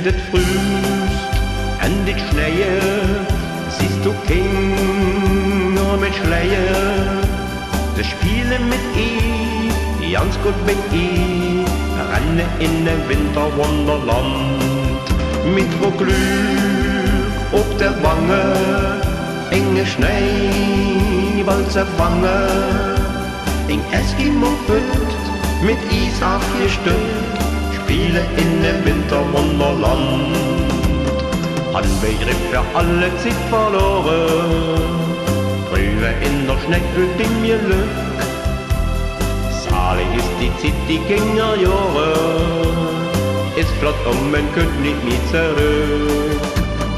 het vroest en dit sneeuwen, siehst du Kinder mit Schleier. Ze spielen mit ihr, ganz gut mit ihr, rennen in ein Winterwunderland. Mit Glück auf der Wange, enge Schneeballse Wange, in Eskimo-Hüt mit Eis aufgestülpt, spielen in ein Winterwunderland. An Begriff für alle Zeit verloren, drüben in der Schneehütte in mir Glück. Salig ist die Zeit, die Gängerjahre, ist flott man könnt nicht mehr zurück.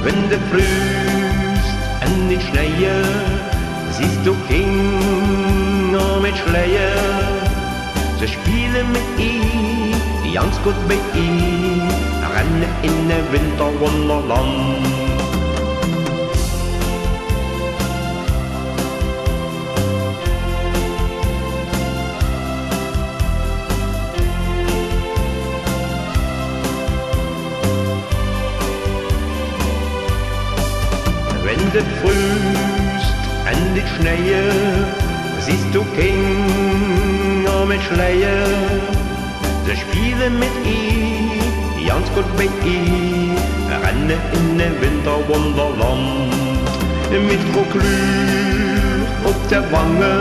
Wenn du frühst an den Schnee, siehst du Kinder mit Schleier. Sie spielen mit ihr, ganz gut bei ihr, rennen in ein Winterwunderland. Wenn du frühst an die Schnee, siehst du Kinder mit Schleier. Sie spielen mit ihr, ganz gut bei ihr, rennen in ein Winterwunderland. Mit Glück auf der Wange,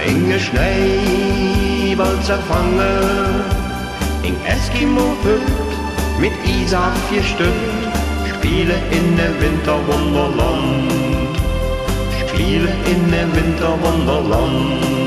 enge Schneeball zerfangen, in Eskimo-Hüt mit Eis aufgestülpt, spiele in ein Winterwunderland, spiele in ein Winterwunderland.